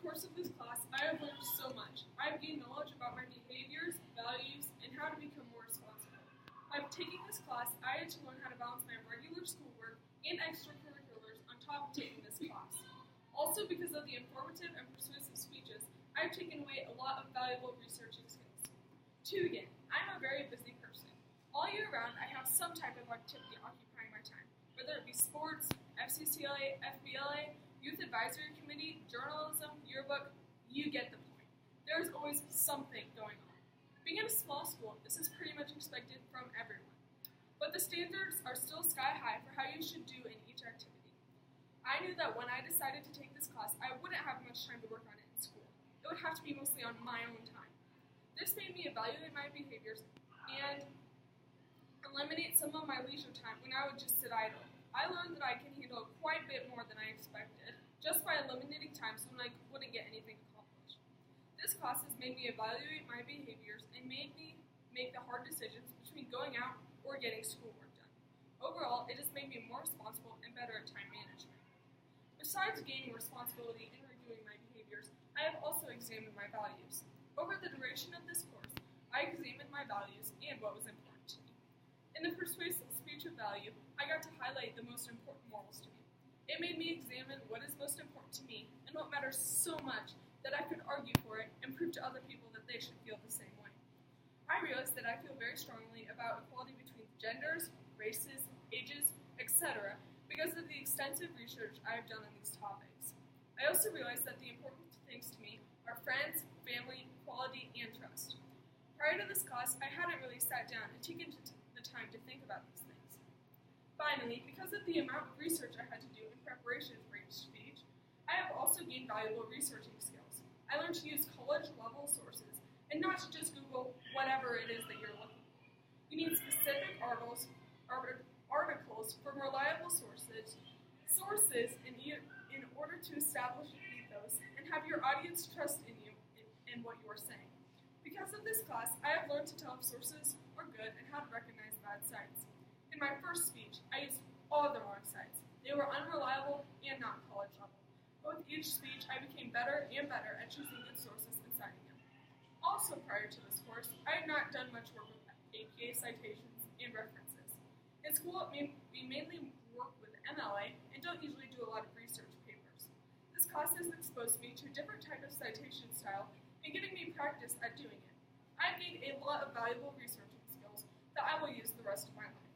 course of this class, I have learned so much. I have gained knowledge about my behaviors, values, and how to become more responsible. By taking this class, I had to learn how to balance my regular schoolwork and extracurriculars on top of taking this class. Also, because of the informative and persuasive speeches, I have taken away a lot of valuable researching skills. To begin, I'm a very busy person. All year round, I have some type of activity occupying my time, whether it be sports, FCCLA, FBLA, Youth Advisory Committee, journalism, yearbook, you get the point. There is always something going on. Being in a small school, this is pretty much expected from everyone. But the standards are still sky high for how you should do in each activity. I knew that when I decided to take this class, I wouldn't have much time to work on it in school. It would have to be mostly on my own time. This made me evaluate my behaviors and eliminate some of my leisure time when I would just sit idle. I learned that I can handle quite a bit more than I expected, just by eliminating times when I wouldn't get anything accomplished. This class has made me evaluate my behaviors and made me make the hard decisions between going out or getting schoolwork done. Overall, it has made me more responsible and better at time management. Besides gaining responsibility and reviewing my behaviors, I have also examined my values. Over the duration of this course, I examined my values and what was important to me. In the persuasive speech of value, I got to highlight the most important morals to me. It made me examine what is most important to me and what matters so much that I could argue for it and prove to other people that they should feel the same way. I realized that I feel very strongly about equality between genders, races, ages, etc. because of the extensive research I have done on these topics. I also realized that the important things to me are friends, family, equality, and trust. Prior to this class, I hadn't really sat down and taken the time to think about these things. Finally, because of the amount of research I had to do in preparation for each speech, I have also gained valuable researching skills. I learned to use college-level sources and not to just Google whatever it is that you're looking for. You need specific articles from reliable sources in order to establish an ethos and have your audience trust in you and what you are saying. Because of this class, I have learned to tell if sources are good and how to recognize bad sites. In my first speech, I used all the wrong sites. They were unreliable and not college level. But with each speech, I became better and better at choosing good sources and citing them. Also prior to this course, I had not done much work with APA citations and references. In school, we mainly work with MLA and don't usually do a lot of research papers. This class has exposed me to a different type of citation style and giving me practice at doing it. I've gained a lot of valuable researching skills that I will use the rest of my life.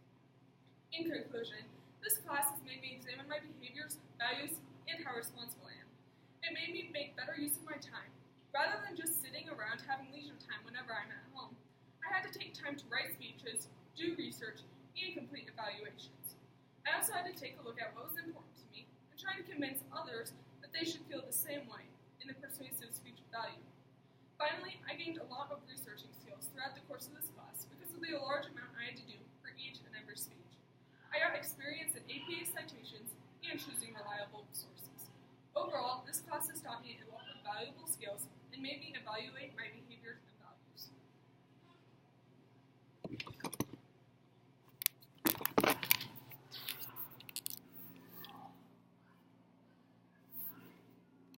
In conclusion, this class has made me examine my behaviors, values, and how responsible I am. It made me make better use of my time. Rather than just sitting around having leisure time whenever I'm at home, I had to take time to write speeches, do research, and complete evaluations. I also had to take a look at what was important to me and try to convince others that they should feel the same way in the persuasive speech of value. Finally, I gained a lot of researching skills throughout the course of this class because of the large amount I had to do for each and every speech. I got experience in APA citations and choosing reliable sources. Overall, this class has taught me a lot of valuable skills and made me evaluate my behaviors